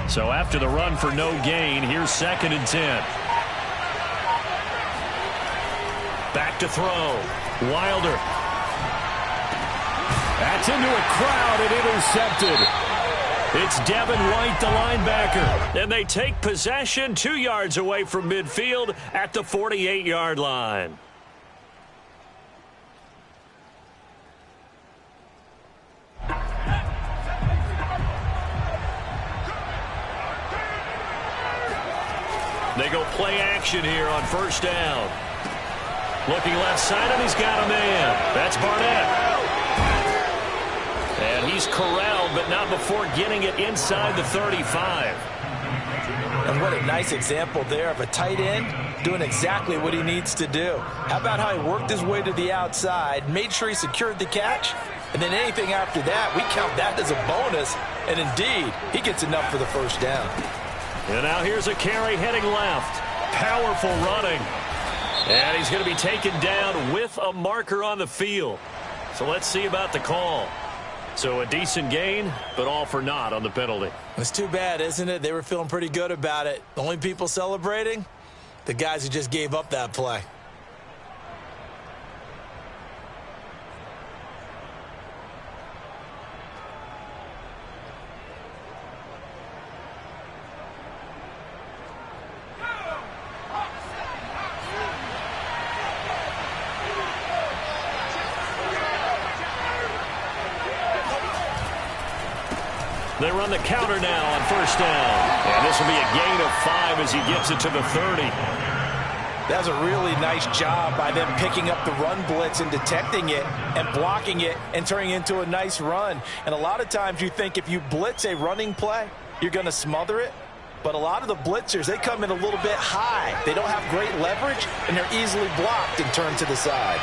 So after the run for no gain, here's 2nd and 10. Back to throw. Wilder. That's into a crowd and intercepted. It's Devin White, the linebacker. And they take possession 2 yards away from midfield at the 48-yard line. They go play action here on 1st down. Looking left side, and he's got a man. That's Barnett. And he's corralled, but not before getting it inside the 35. And what a nice example there of a tight end doing exactly what he needs to do. How about how he worked his way to the outside, made sure he secured the catch, and then anything after that, we count that as a bonus. And indeed, he gets enough for the 1st down. And now here's a carry heading left. Powerful running. And he's going to be taken down with a marker on the field. So let's see about the call. So a decent gain, but all for naught on the penalty. It's too bad, isn't it? They were feeling pretty good about it. The only people celebrating, the guys who just gave up that play. They run the counter now on 1st down. And this will be a gain of 5 as he gets it to the 30. That was a really nice job by them picking up the run blitz and detecting it and blocking it and turning it into a nice run. And a lot of times you think if you blitz a running play, you're going to smother it. But a lot of the blitzers, they come in a little bit high. They don't have great leverage, and they're easily blocked and turned to the side.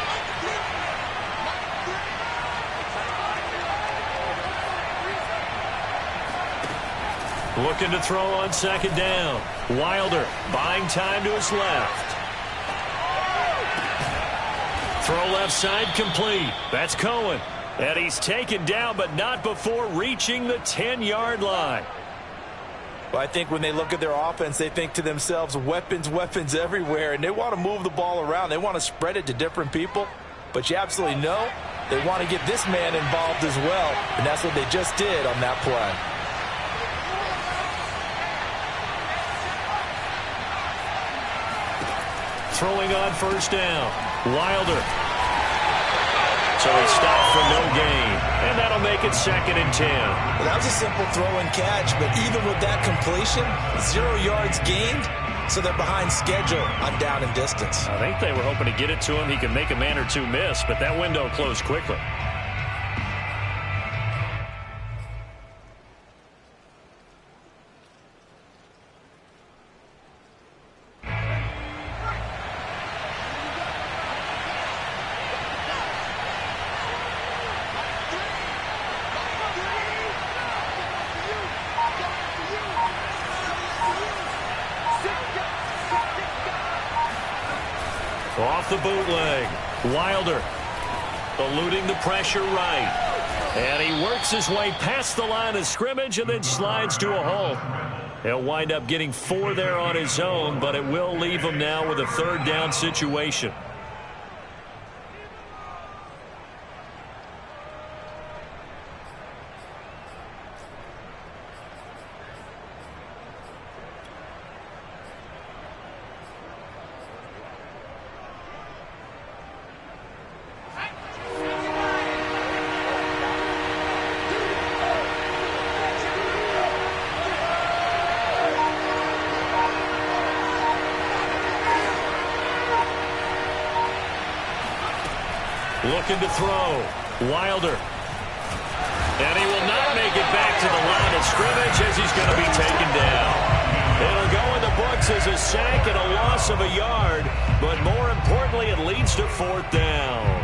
Looking to throw on 2nd down. Wilder buying time to his left. Throw left side complete. That's Cohen. And he's taken down, but not before reaching the 10-yard line. Well, I think when they look at their offense, they think to themselves, weapons, weapons everywhere, and they want to move the ball around. They want to spread it to different people. But you absolutely know they want to get this man involved as well, and that's what they just did on that play. Throwing on 1st down. Wilder. So he stopped for no gain. And that'll make it 2nd and 10. Well, that was a simple throw and catch, but even with that completion, 0 yards gained, so they're behind schedule on down and distance. I think they were hoping to get it to him. He could make a man or two miss, but that window closed quickly. Off the bootleg. Wilder eluding the pressure right. And he works his way past the line of scrimmage and then slides to a halt. He'll wind up getting 4 there on his own, but it will leave him now with a 3rd down situation. Looking to throw. Wilder. And he will not make it back to the line of scrimmage as he's going to be taken down. It'll go in the books as a sack and a loss of a yard, but more importantly, it leads to 4th down.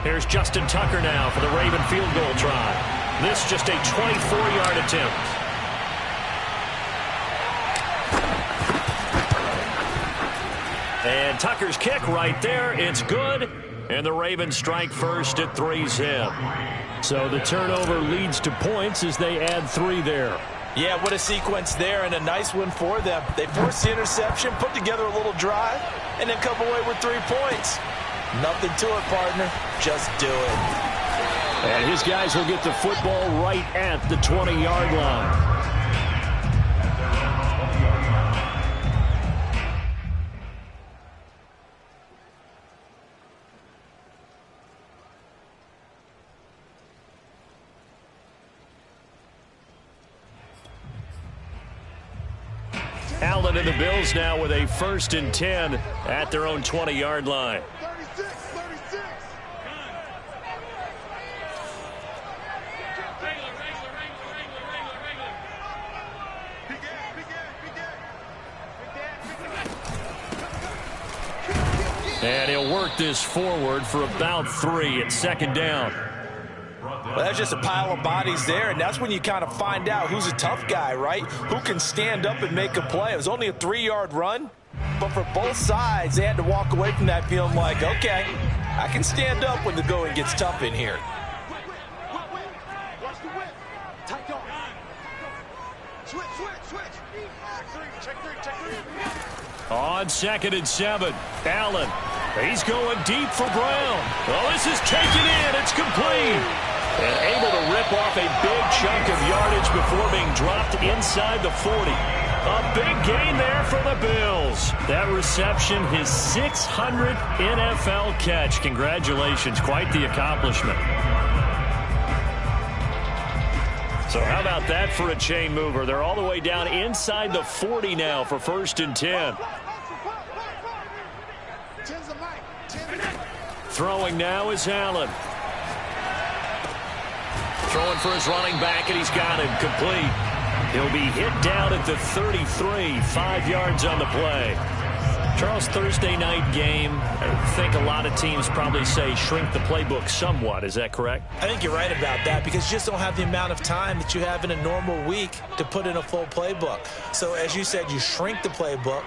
Here's Justin Tucker now for the Raven field goal try. This just a 24-yard attempt. And Tucker's kick right there. It's good. And the Ravens strike first at 3-zip. So the turnover leads to points as they add 3 there. Yeah, what a sequence there, and a nice one for them. They forced the interception, put together a little drive, and then come away with 3 points. Nothing to it, partner. Just do it. And his guys will get the football right at the 20-yard line. Allen and the Bills now with a 1st and 10 at their own 20-yard line. 36. And he'll work this forward for about 3 at 2nd down. Well, that's just a pile of bodies there, and that's when you kind of find out who's a tough guy, right? Who can stand up and make a play. It was only a 3-yard run, but for both sides, they had to walk away from that feeling like, okay, I can stand up when the going gets tough in here. Watch the whip. Tight on. Switch. Check three. On 2nd and 7, Allen. He's going deep for Brown. Oh, this is taken in. It's complete. And able to rip off a big chunk of yardage before being dropped inside the 40. A big gain there for the Bills. That reception, his 600th NFL catch. Congratulations. Quite the accomplishment. So how about that for a chain mover? They're all the way down inside the 40 now for 1st and 10. Throwing now is Allen. Throwing for his running back, and he's got him complete. He'll be hit down at the 33, 5 yards on the play. Charles, Thursday night game, I think a lot of teams probably say shrink the playbook somewhat. Is that correct? I think you're right about that because you just don't have the amount of time that you have in a normal week to put in a full playbook. So as you said, you shrink the playbook,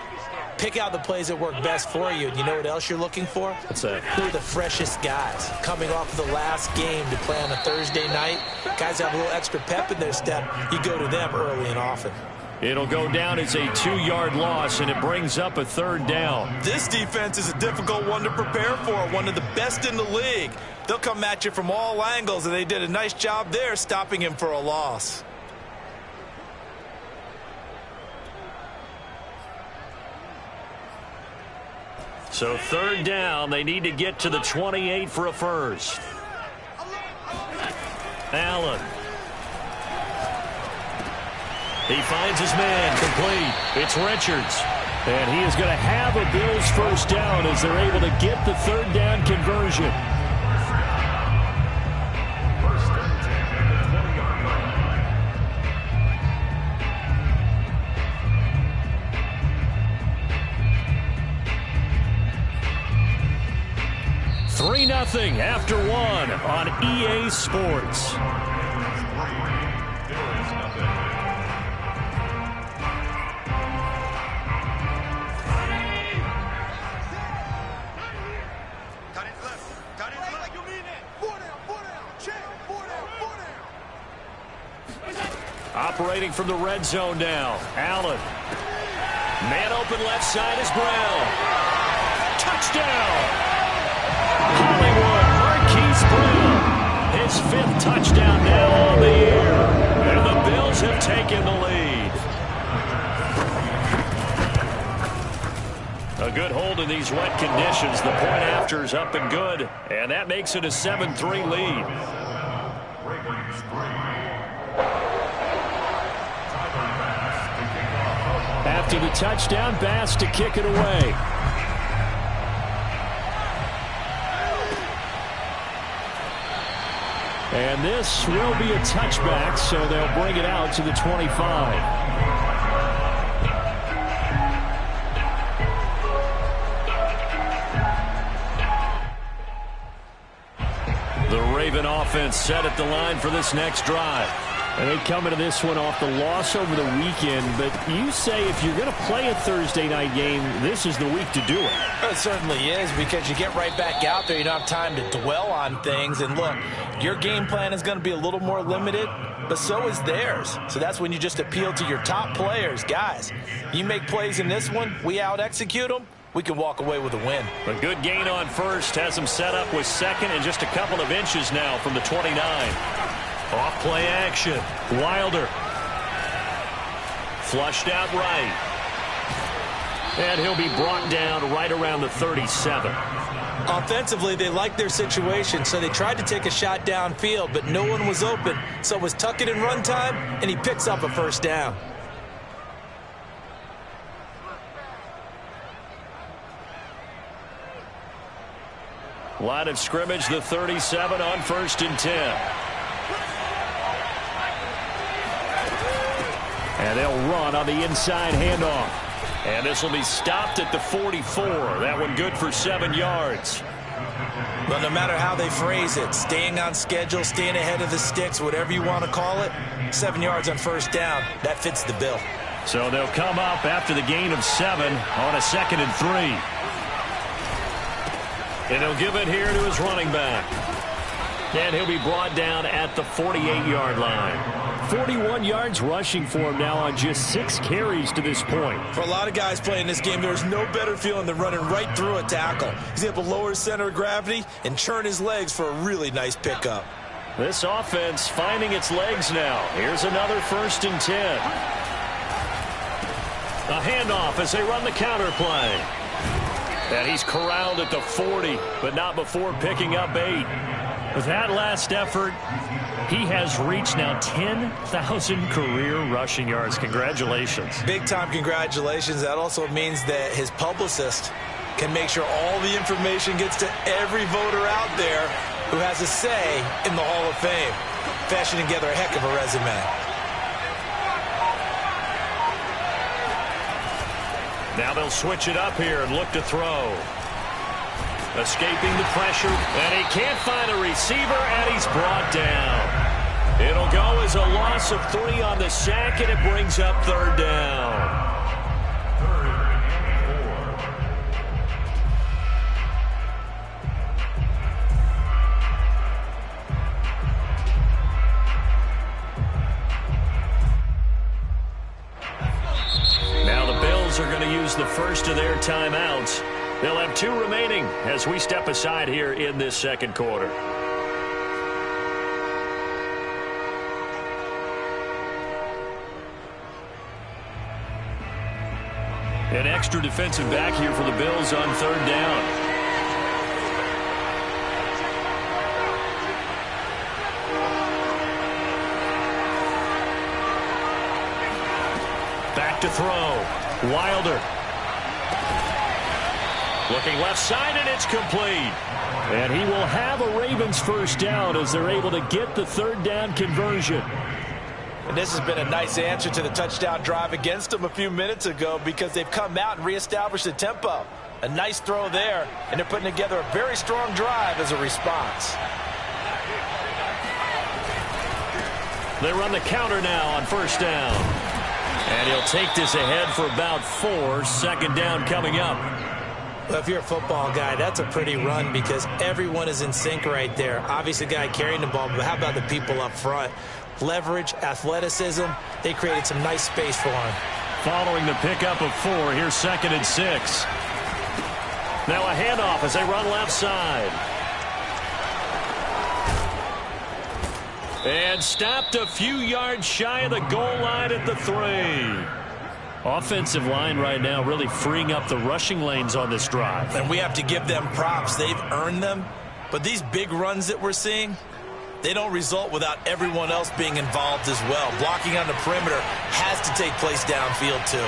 pick out the plays that work best for you. And you know what else you're looking for? What's that? Who are the freshest guys coming off of the last game to play on a Thursday night? Guys have a little extra pep in their step. You go to them early and often. It'll go down as a 2-yard loss, and it brings up a 3rd down. This defense is a difficult one to prepare for, one of the best in the league. They'll come at you from all angles, and they did a nice job there stopping him for a loss. So 3rd down, they need to get to the 28 for a 1st. Allen. He finds his man complete. It's Richards. And he is going to have a Bills 1st down as they're able to get the 3rd down conversion. Three 3-0 after 1 on EA Sports. Operating from the red zone now. Allen. Man open left side is Brown. Touchdown. Hollywood Marquise Brown. His 5th touchdown now on the year. And the Bills have taken the lead. A good hold in these wet conditions. The point after is up and good. And that makes it a 7-3 lead. After the touchdown, Bass to kick it away. And this will be a touchback, so they'll bring it out to the 25. The Raven offense set at the line for this next drive. And they come into this one off the loss over the weekend, but you say if you're going to play a Thursday night game, this is the week to do it. It certainly is, because you get right back out there. You don't have time to dwell on things. And look, your game plan is going to be a little more limited, but so is theirs. So that's when you just appeal to your top players. Guys, you make plays in this one, we out-execute them, we can walk away with a win. A good gain on first has him set up with second and just a couple of inches now from the 29. Off play action. Wilder. Flushed out right. And he'll be brought down right around the 37. Offensively, they liked their situation, so they tried to take a shot downfield, but no one was open. So it was tuck it and run time, and he picks up a first down. Line of scrimmage, the 37 on 1st and 10. And they'll run on the inside handoff. And this will be stopped at the 44. That one good for 7 yards. But no matter how they phrase it, staying on schedule, staying ahead of the sticks, whatever you want to call it, 7 yards on first down, that fits the bill. So they'll come up after the gain of 7 on a 2nd and 3. And he'll give it here to his running back. And he'll be brought down at the 48-yard line. 41 yards rushing for him now on just 6 carries to this point. For a lot of guys playing this game, there's no better feeling than running right through a tackle. He's able to lower his center of gravity and churn his legs for a really nice pickup. This offense finding its legs now. Here's another 1st and 10. A handoff as they run the counter play. And he's corralled at the 40, but not before picking up 8. With that last effort, he has reached now 10,000 career rushing yards. Congratulations. Big-time congratulations. That also means that his publicist can make sure all the information gets to every voter out there who has a say in the Hall of Fame. Fashioning together a heck of a resume. Now they'll switch it up here and look to throw. Escaping the pressure, and he can't find a receiver, and he's brought down. It'll go as a loss of 3 on the sack, and it brings up 3rd down. Now the Bills are going to use the first of their timeouts. They'll have 2 remaining as we step aside here in this 2nd quarter. An extra defensive back here for the Bills on 3rd down. Back to throw. Wilder. Looking left side, and it's complete. And he will have a Ravens first down as they're able to get the 3rd down conversion. And this has been a nice answer to the touchdown drive against them a few minutes ago, because they've come out and reestablished the tempo. A nice throw there, and they're putting together a very strong drive as a response. They run the counter now on 1st down. And he'll take this ahead for about 4. 2nd down coming up. Well, if you're a football guy, that's a pretty run because everyone is in sync right there. Obviously, the guy carrying the ball, but how about the people up front? Leverage, athleticism, they created some nice space for him. Following the pickup of 4, here's 2nd and 6. Now a handoff as they run left side. And stopped a few yards shy of the goal line at the 3. Offensive line right now really freeing up the rushing lanes on this drive. And we have to give them props. They've earned them. But these big runs that we're seeing, they don't result without everyone else being involved as well. Blocking on the perimeter has to take place downfield too.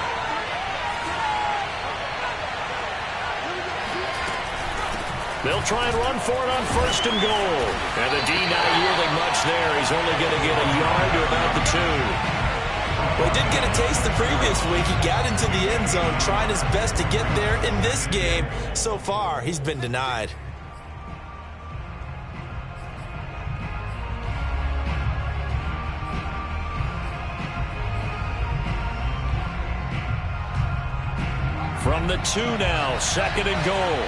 They'll try and run for it on 1st and goal. And the D not yielding much there. He's only going to get a yard to about the 2. Well, he did get a taste the previous week. He got into the end zone, trying his best to get there in this game. So far, he's been denied. From the 2 now, 2nd and goal.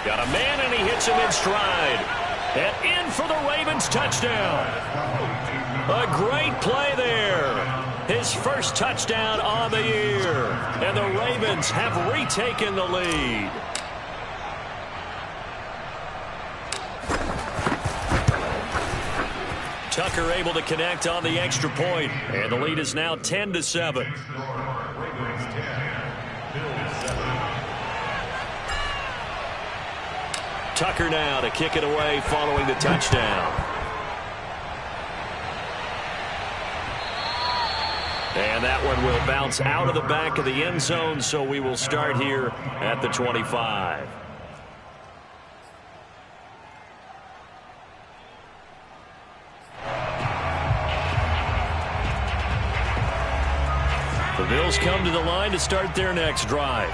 Got a man, and he hits him in stride. And in for the Ravens touchdown. A great play there. His first touchdown on the year. And the Ravens have retaken the lead. Tucker able to connect on the extra point, and the lead is now 10-7. Tucker now to kick it away following the touchdown. And that one will bounce out of the back of the end zone, so we will start here at the 25. The Bills come to the line to start their next drive.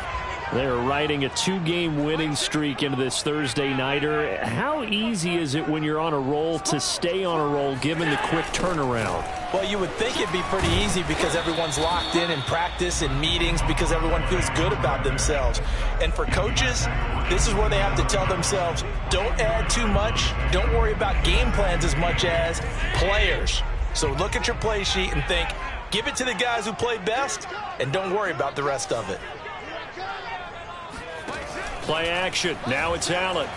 They're riding a 2-game winning streak into this Thursday nighter. How easy is it when you're on a roll to stay on a roll given the quick turnaround? Well, you would think it'd be pretty easy because everyone's locked in practice and meetings because everyone feels good about themselves. And for coaches, this is where they have to tell themselves, don't add too much, don't worry about game plans as much as players. So look at your play sheet and think, give it to the guys who play best, and don't worry about the rest of it. Play action. Now it's Allen.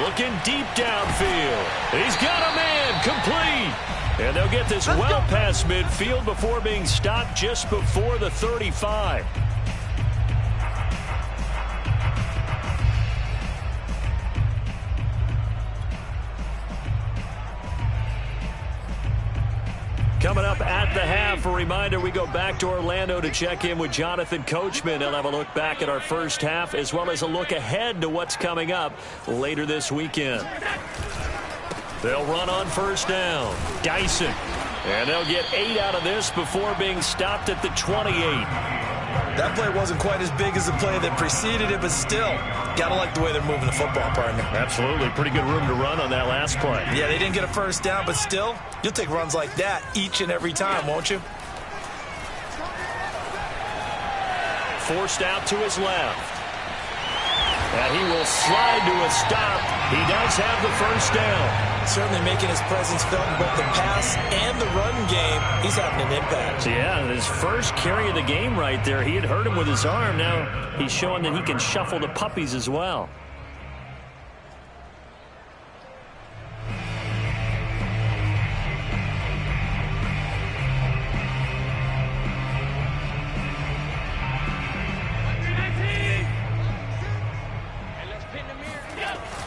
Looking deep downfield. He's got a man. Complete. And they'll get this well past midfield before being stopped just before the 35. Coming up at the half, a reminder, we go back to Orlando to check in with Jonathan Coachman. He'll have a look back at our first half as well as a look ahead to what's coming up later this weekend. They'll run on first down. Dyson. And they'll get 8 out of this before being stopped at the 28. That play wasn't quite as big as the play that preceded it, but still, gotta like the way they're moving the football, partner. Absolutely. Pretty good room to run on that last play. Yeah, they didn't get a first down, but still, you'll take runs like that each and every time, won't you? Forced out to his left. And he will slide to a stop. He does have the first down. Certainly making his presence felt in both the pass and the run game. He's having an impact. Yeah, his first carry of the game right there. He had hurt him with his arm. Now he's showing that he can shuffle the puppies as well.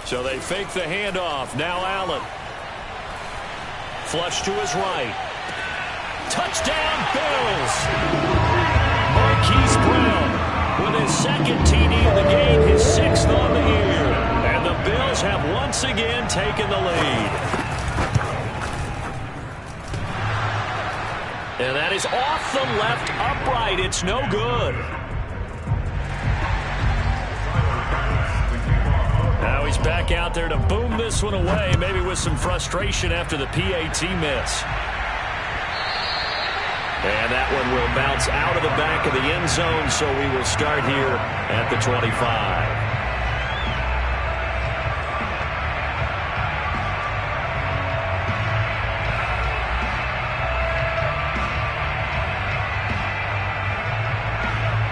So they fake the handoff. Now Allen. Flush to his right. Touchdown, Bills. Marquise Brown with his second TD of the game, his 6th on the year. And the Bills have once again taken the lead. And that is off the left upright. It's no good. Now he's back out there to boom this one away, maybe with some frustration after the PAT miss. And that one will bounce out of the back of the end zone, so we will start here at the 25.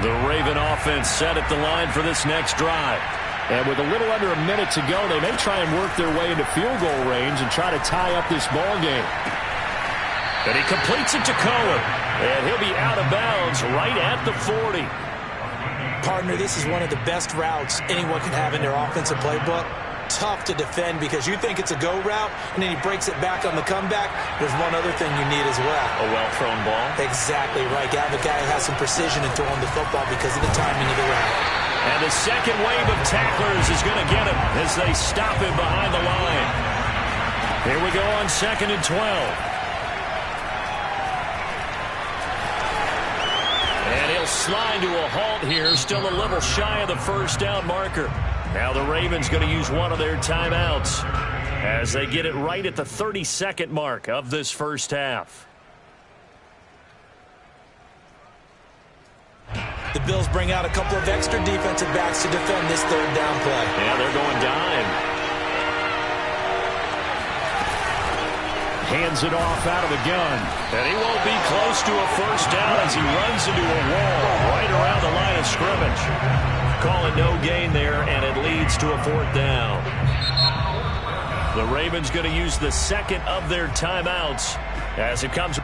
The Raven offense set at the line for this next drive. And with a little under a minute to go, they may try and work their way into field goal range and try to tie up this ball game. And he completes it to Cohen. And he'll be out of bounds right at the 40. Partner, this is one of the best routes anyone can have in their offensive playbook. Tough to defend because you think it's a go route, and then he breaks it back on the comeback. There's one other thing you need as well. A well-thrown ball? Exactly right. You have a guy who has some precision in throwing the football because of the timing of the route. And the second wave of tacklers is going to get him as they stop him behind the line. Here we go on 2nd and 12. And he'll slide to a halt here, still a little shy of the first down marker. Now the Ravens going to use one of their timeouts. as they get it right at the 30-second mark of this first half. The Bills bring out a couple of extra defensive backs to defend this third down play. Yeah, they're going dime. Hands it off out of the gun. And he won't be close to a first down as he runs into a wall right around the line of scrimmage. Call it no gain there, and it leads to a fourth down. The Ravens going to use the second of their timeouts as it comes.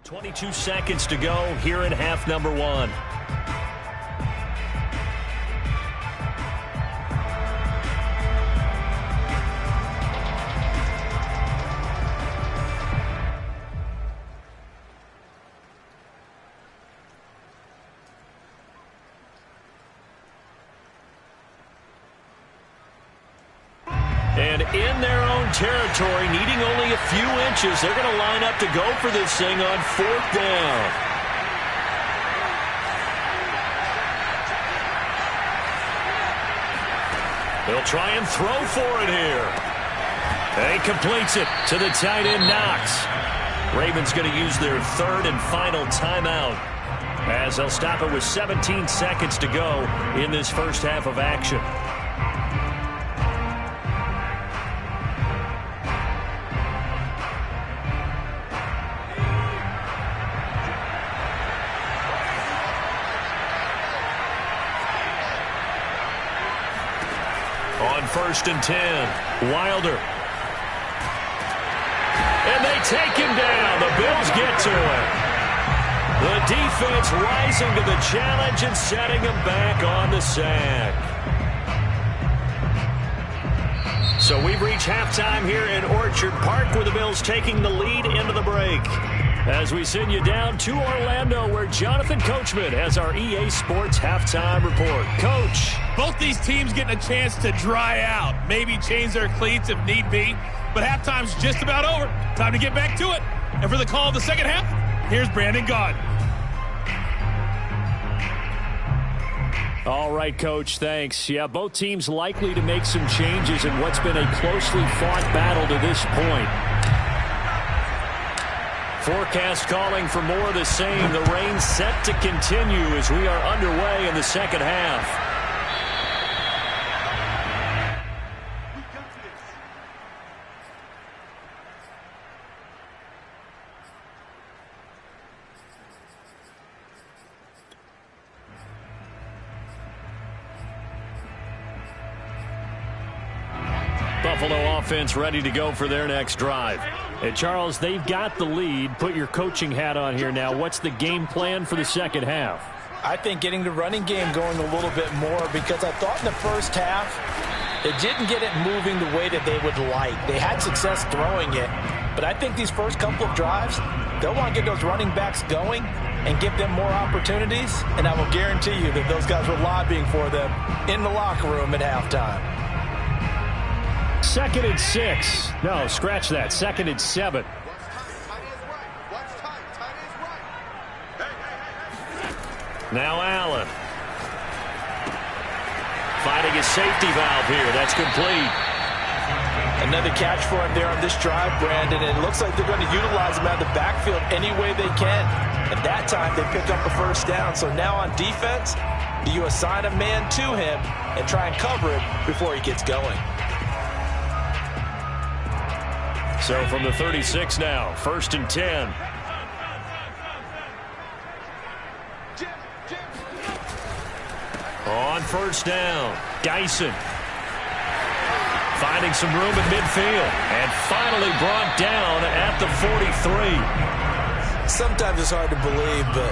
.22 seconds to go here in half number one. And in their own territory, needing only a few inches, they're going to line up to go for this thing on fourth down. They'll try and throw for it here. And he completes it to the tight end, Knox. Ravens going to use their third and final timeout as they'll stop it with 17 seconds to go in this first half of action. First and 10. Wilder. And they take him down. The Bills get to him. The defense rising to the challenge and setting him back on the sack. So we've reached halftime here in Orchard Park with the Bills taking the lead into the break. As we send you down to Orlando where Jonathan Coachman has our EA Sports halftime report. Coach. Both these teams getting a chance to dry out, maybe change their cleats if need be, but halftime's just about over. Time to get back to it. And for the call of the second half, here's Brandon Gaudin. All right, Coach, thanks. Yeah, both teams likely to make some changes in what's been a closely fought battle to this point. Forecast calling for more of the same. The rain set to continue as we are underway in the second half. Buffalo offense ready to go for their next drive. And Charles, they've got the lead. Put your coaching hat on here now. What's the game plan for the second half? I think getting the running game going a little bit more, because I thought in the first half they didn't get it moving the way that they would like. They had success throwing it, but I think these first couple of drives, they'll want to get those running backs going and give them more opportunities, and I will guarantee you that those guys were lobbying for them in the locker room at halftime. 2nd and 6. No, scratch that. 2nd and 7. Now Allen. Finding his safety valve here. That's complete. Another catch for him there on this drive, Brandon. And it looks like they're going to utilize him out of the backfield any way they can. And that time they pick up a first down. So now on defense, do you assign a man to him and try and cover it before he gets going? So from the 36 now, 1st and 10. On first down, Dyson. Finding some room in midfield. And finally brought down at the 43. Sometimes it's hard to believe, but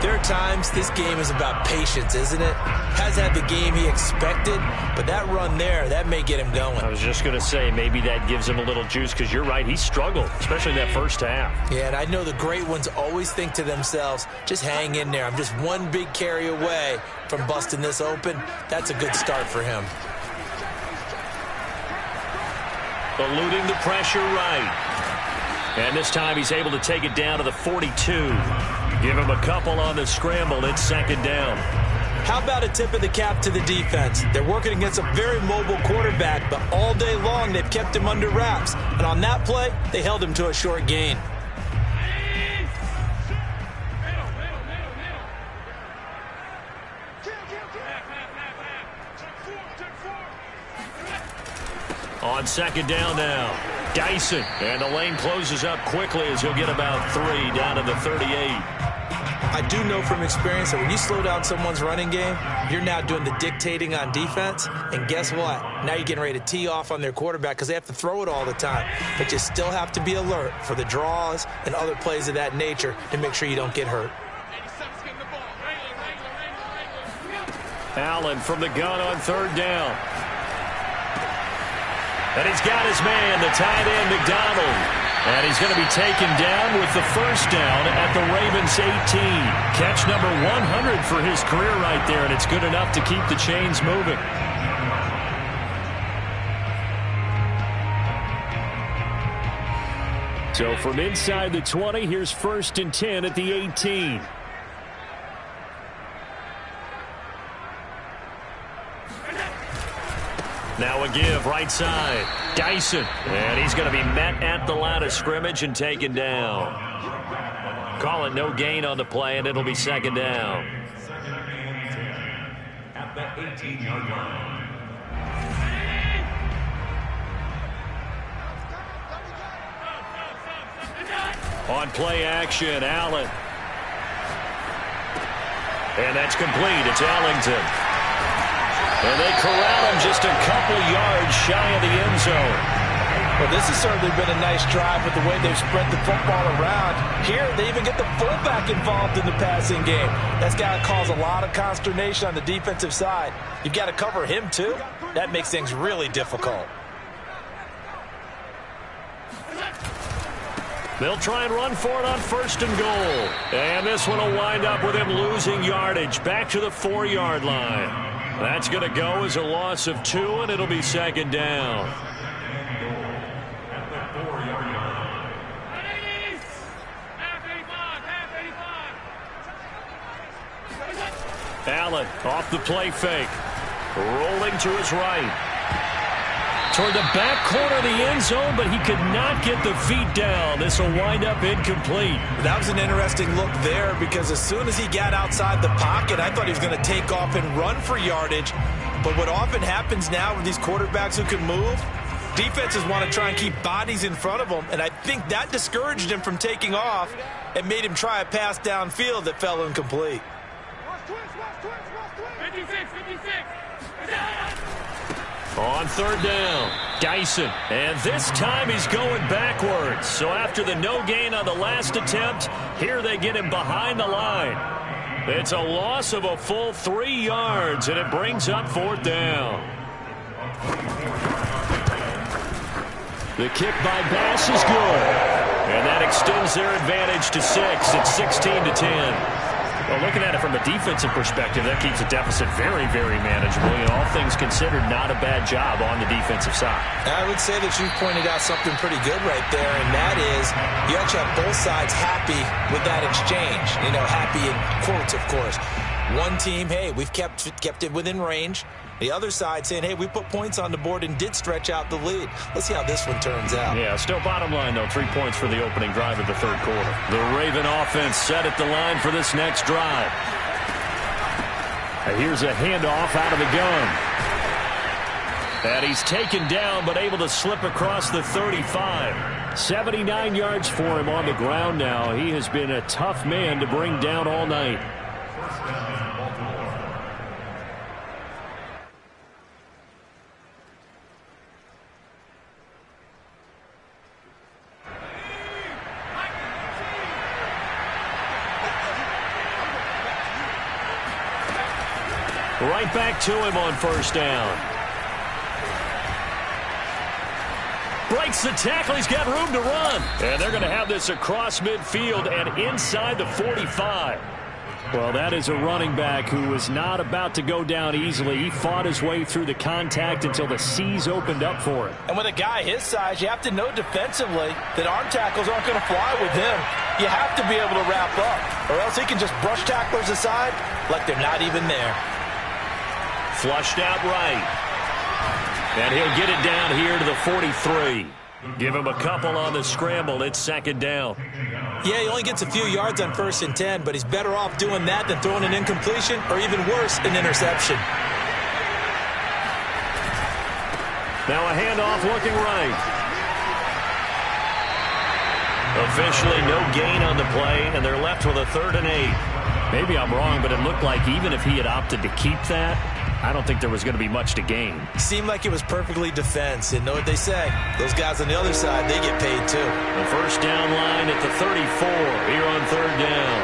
there are times this game is about patience, isn't it? Has had the game he expected, but that run there, that may get him going. I was just going to say, maybe that gives him a little juice, because you're right, he struggled, especially in that first half. Yeah, and I know the great ones always think to themselves, just hang in there. I'm just one big carry away from busting this open. That's a good start for him. Eluding the pressure right. And this time he's able to take it down to the 42. Give him a couple on the scramble. It's second down. How about a tip of the cap to the defense? They're working against a very mobile quarterback, but all day long they've kept him under wraps. And on that play, they held him to a short gain. On second down now, Dyson. And the lane closes up quickly as he'll get about 3 down to the 38. I do know from experience that when you slow down someone's running game, you're now doing the dictating on defense. And guess what? Now you're getting ready to tee off on their quarterback because they have to throw it all the time. But you still have to be alert for the draws and other plays of that nature to make sure you don't get hurt. Allen from the gun on third down. And he's got his man, the tight end, McDonald. And he's going to be taken down with the first down at the Ravens 18. Catch number 100 for his career right there, and it's good enough to keep the chains moving. So from inside the 20, here's 1st and 10 at the 18. Now a give right side. Dyson. And he's going to be met at the line of scrimmage and taken down. Call it no gain on the play, and it'll be second down. At the 18-yard line. On play action, Allen. And that's complete. It's Ellington. And they corral him just a couple yards shy of the end zone. Well, this has certainly been a nice drive with the way they've spread the football around. Here, they even get the fullback involved in the passing game. That's got to cause a lot of consternation on the defensive side. You've got to cover him, too. That makes things really difficult. They'll try and run for it on 1st and goal. And this one will wind up with him losing yardage back to the 4-yard line. That's going to go as a loss of 2, and it'll be second down. Allen off the play fake. Rolling to his right. Toward the back corner of the end zone, but he could not get the feet down. This will wind up incomplete. That was an interesting look there because as soon as he got outside the pocket, I thought he was going to take off and run for yardage. But what often happens now with these quarterbacks who can move, defenses want to try and keep bodies in front of them, and I think that discouraged him from taking off and made him try a pass downfield that fell incomplete. 56. On third down, Dyson. And this time he's going backwards. So after the no gain on the last attempt, here they get him behind the line. It's a loss of a full 3 yards, and it brings up 4th down. The kick by Bass is good. And that extends their advantage to 6. It's 16-10. Well, looking at it from a defensive perspective, that keeps the deficit very, very manageable. You know, all things considered, not a bad job on the defensive side. I would say that you pointed out something pretty good right there, and that is you actually have both sides happy with that exchange. You know, happy in quotes, of course. One team, hey, we've kept it within range. The other side saying, hey, we put points on the board and did stretch out the lead. Let's see how this one turns out. Yeah, still bottom line, though, 3 points for the opening drive of the third quarter. The Raven offense set at the line for this next drive. Here's a handoff out of the gun. And he's taken down, but able to slip across the 35. 79 yards for him on the ground now. He has been a tough man to bring down all night. Right back to him on first down. Breaks the tackle. He's got room to run. And they're going to have this across midfield and inside the 45. Well, that is a running back who was not about to go down easily. He fought his way through the contact until the C's opened up for him. And with a guy his size, you have to know defensively that arm tackles aren't going to fly with him. You have to be able to wrap up, or else he can just brush tacklers aside like they're not even there. Flushed out right. And he'll get it down here to the 43. Give him a couple on the scramble. It's second down. Yeah, he only gets a few yards on 1st and 10, but he's better off doing that than throwing an incompletion or even worse, an interception. Now a handoff looking right. Officially no gain on the play, and they're left with a 3rd and 8. Maybe I'm wrong, but it looked like even if he had opted to keep that, I don't think there was going to be much to gain. Seemed like it was perfectly defense. And know what they say? Those guys on the other side, they get paid too. The first down line at the 34 here on 3rd down.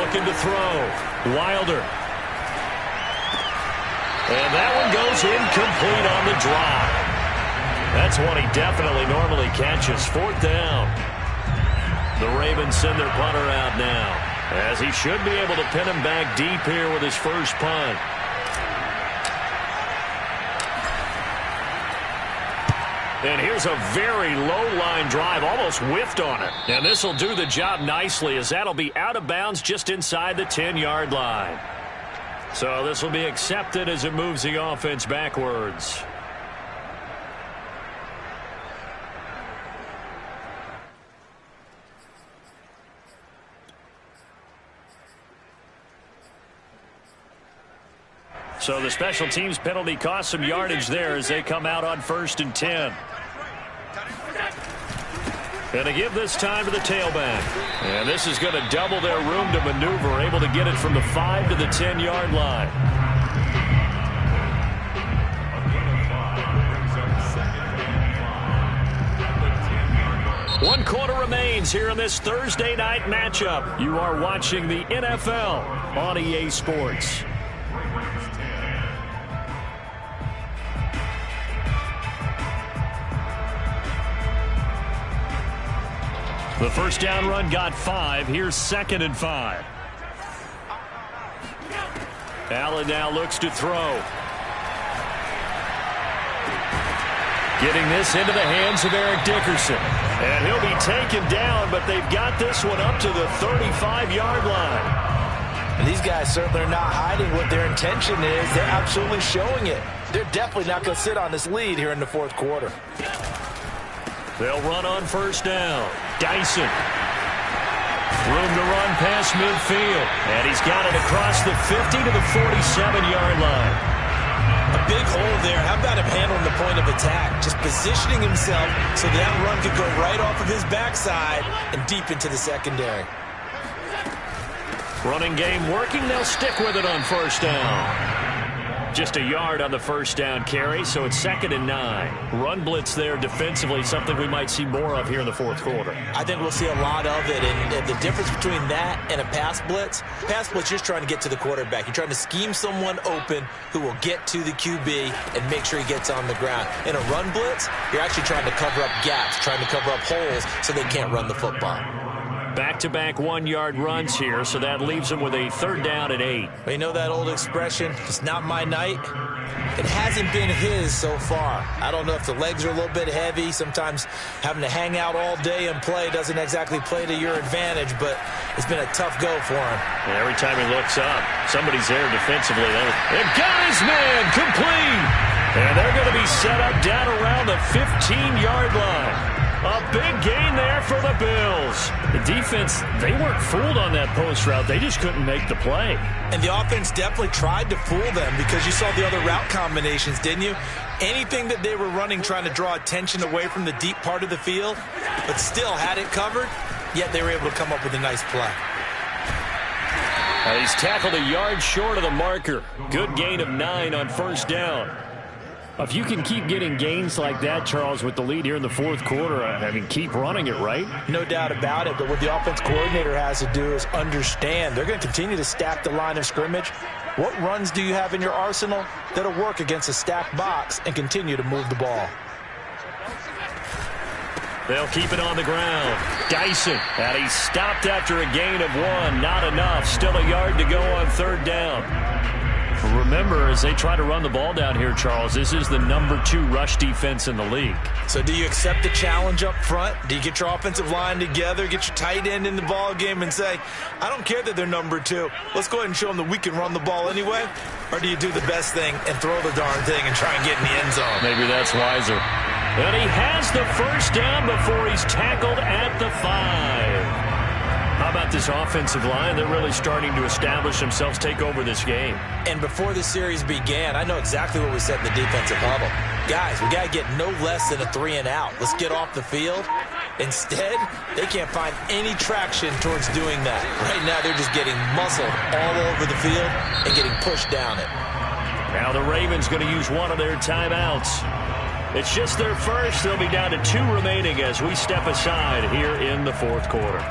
Looking to throw. Wilder. And that one goes incomplete on the drop. That's one he definitely normally catches. 4th down. The Ravens send their punter out now, as he should be able to pin him back deep here with his first punt. And here's a very low-line drive, almost whiffed on it. And this will do the job nicely, as that'll be out of bounds just inside the 10-yard line. So this will be accepted as it moves the offense backwards. So the special teams penalty cost some yardage there as they come out on 1st and 10. And to give this time to the tailback. And this is going to double their room to maneuver, able to get it from the 5 to the 10-yard line. One quarter remains here in this Thursday night matchup. You are watching the NFL on EA Sports. The first down run got 5. Here's 2nd and 5. Allen now looks to throw. Getting this into the hands of Eric Dickerson. And he'll be taken down, but they've got this one up to the 35-yard line. And these guys certainly are not hiding what their intention is. They're absolutely showing it. They're definitely not going to sit on this lead here in the 4th quarter. They'll run on first down. Dyson. Room to run past midfield. And he's got it across the 50 to the 47-yard line. A big hole there. How about him handling the point of attack? Just positioning himself so that run could go right off of his backside and deep into the secondary. Running game working. They'll stick with it on first down. Just a yard on the first down carry, so it's 2nd and 9. Run blitz there defensively, something we might see more of here in the 4th quarter. I think we'll see a lot of it, and the difference between that and a pass blitz, you're just trying to get to the quarterback. You're trying to scheme someone open who will get to the QB and make sure he gets on the ground. In a run blitz, you're actually trying to cover up gaps, trying to cover up holes so they can't run the football. Back-to-back 1-yard runs here, so that leaves them with a 3rd down and 8. Well, you know that old expression, it's not my night? It hasn't been his so far. I don't know if the legs are a little bit heavy. Sometimes having to hang out all day and play doesn't exactly play to your advantage, but it's been a tough go for him. And every time he looks up, somebody's there defensively. And got his man complete! And they're going to be set up down around the 15-yard line. A big gain there for the Bills. The defense, they weren't fooled on that post route. They just couldn't make the play. And the offense definitely tried to fool them because you saw the other route combinations, didn't you? Anything that they were running trying to draw attention away from the deep part of the field, but still had it covered, yet they were able to come up with a nice play. He's tackled a yard short of the marker. Good gain of 9 on first down. If you can keep getting gains like that, Charles, with the lead here in the fourth quarter, I mean, keep running it, right? No doubt about it, but what the offense coordinator has to do is understand they're going to continue to stack the line of scrimmage. What runs do you have in your arsenal that'll work against a stacked box and continue to move the ball? They'll keep it on the ground. Dyson, and he stopped after a gain of 1. Not enough. Still a yard to go on third down. Remember, as they try to run the ball down here, Charles, this is the number 2 rush defense in the league. So do you accept the challenge up front? Do you get your offensive line together, get your tight end in the ball game and say, I don't care that they're number 2. Let's go ahead and show them that we can run the ball anyway? Or do you do the best thing and throw the darn thing and try and get in the end zone? Maybe that's wiser. And he has the first down before he's tackled at the 5. How about this offensive line? They're really starting to establish themselves, take over this game. And before the series began, I know exactly what we said in the defensive huddle. Guys, we got to get no less than a 3 and out. Let's get off the field. Instead, they can't find any traction towards doing that. Right now, they're just getting muscled all over the field and getting pushed down it. Now the Ravens going to use one of their timeouts. It's just their first. They'll be down to 2 remaining as we step aside here in the fourth quarter.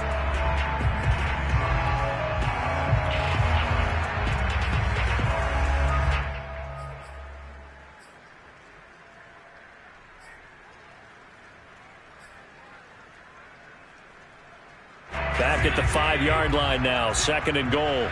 Back at the 5-yard line now, 2nd and goal.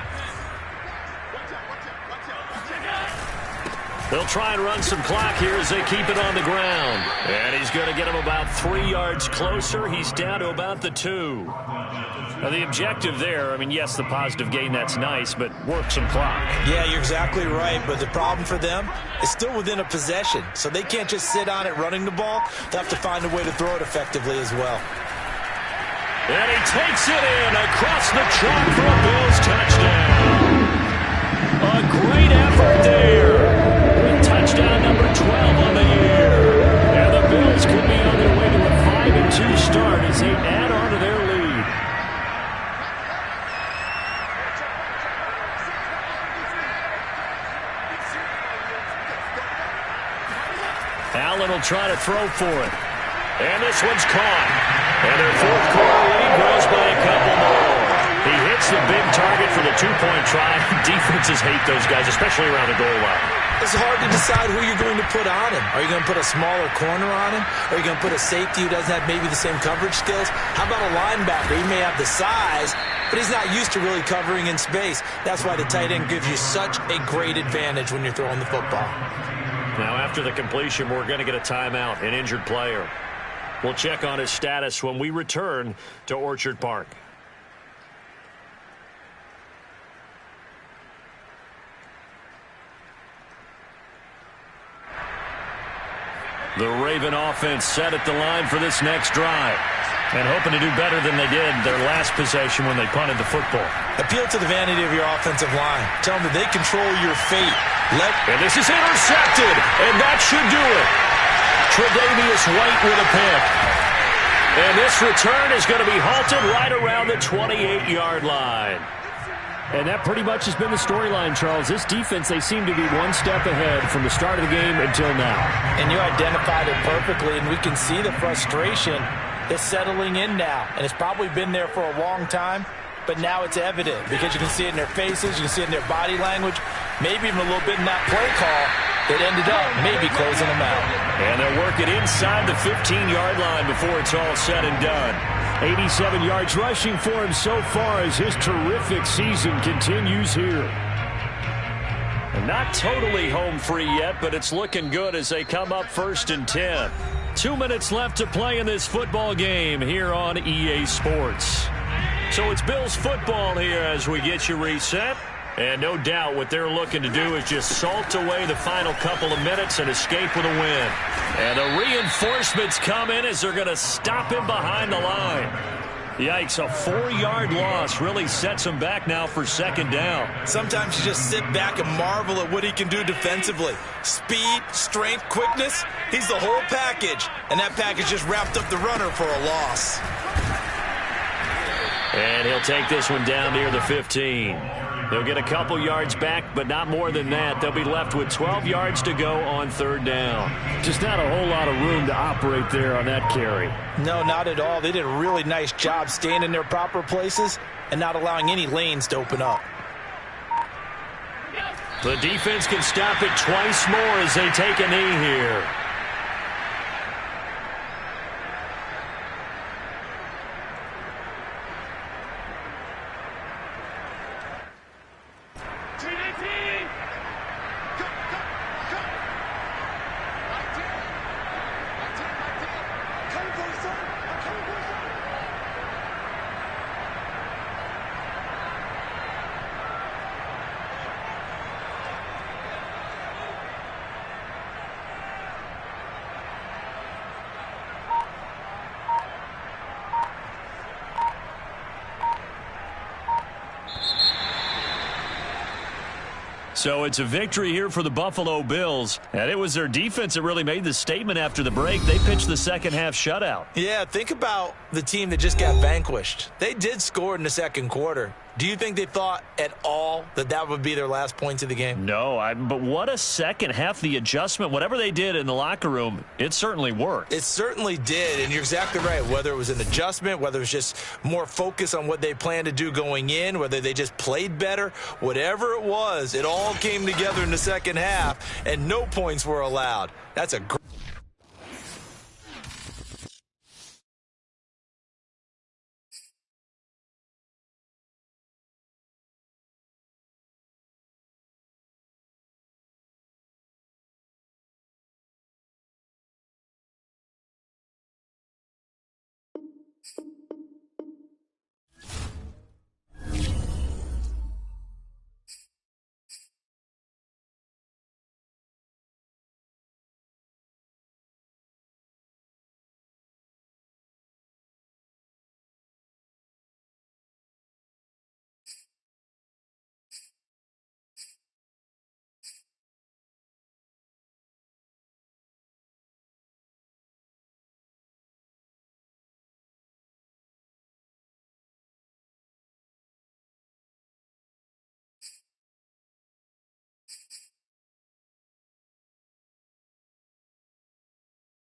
They'll try and run some clock here as they keep it on the ground. And he's going to get him about 3 yards closer. He's down to about the 2. Now the objective there, I mean, yes, the positive gain, that's nice, but work some clock. Yeah, you're exactly right, but the problem for them is still within a possession. So they can't just sit on it running the ball. They'll have to find a way to throw it effectively as well. And he takes it in across the chalk for a Bills touchdown. A great effort there. Touchdown number 12 on the year. And the Bills could be on their way to a 5-2 start as they add on to their lead. Allen will try to throw for it. And this one's caught. And their fourth quarter lead grows by a couple more. He hits the big target for the 2-point try. Defenses hate those guys, especially around the goal line. It's hard to decide who you're going to put on him. Are you going to put a smaller corner on him? Or are you going to put a safety who doesn't have maybe the same coverage skills? How about a linebacker? He may have the size, but he's not used to really covering in space. That's why the tight end gives you such a great advantage when you're throwing the football. Now, after the completion, we're going to get a timeout, an injured player. We'll check on his status when we return to Orchard Park. The Raven offense set at the line for this next drive. And hoping to do better than they did their last possession when they punted the football. Appeal to the vanity of your offensive line. Tell them that they control your fate. And this is intercepted, and that should do it. Tre'Davious White with a pick. And this return is going to be halted right around the 28-yard line. And that pretty much has been the storyline, Charles. This defense, they seem to be one step ahead from the start of the game until now. And you identified it perfectly, and we can see the frustration that's settling in now. And it's probably been there for a long time, but now it's evident because you can see it in their faces, you can see it in their body language, maybe even a little bit in that play call that ended up maybe closing them out. And they'll work it inside the 15-yard line before it's all said and done. 87 yards rushing for him so far as his terrific season continues here. And not totally home free yet, but it's looking good as they come up 1st and 10. 2 minutes left to play in this football game here on EA Sports. So it's Bills football here as we get you reset. And no doubt what they're looking to do is just salt away the final couple of minutes and escape with a win. And the reinforcements come in as they're going to stop him behind the line. Yikes, a 4-yard loss really sets him back now for 2nd down. Sometimes you just sit back and marvel at what he can do defensively. Speed, strength, quickness, he's the whole package. And that package just wrapped up the runner for a loss. And he'll take this one down near the 15. They'll get a couple yards back, but not more than that. They'll be left with 12 yards to go on third down. Just not a whole lot of room to operate there on that carry. No, not at all. They did a really nice job staying in their proper places and not allowing any lanes to open up. The defense can stop it twice more as they take a knee here. So it's a victory here for the Buffalo Bills. And it was their defense that really made the statement after the break. They pitched the second-half shutout. Yeah, think about the team that just got vanquished. They did score in the second quarter. Do you think they thought at all that that would be their last points of the game? No, but what a second half. The adjustment, whatever they did in the locker room, it certainly worked. It certainly did, and you're exactly right. Whether it was an adjustment, whether it was just more focus on what they planned to do going in, whether they just played better, whatever it was, it all came together in the second half, and no points were allowed. That's a great...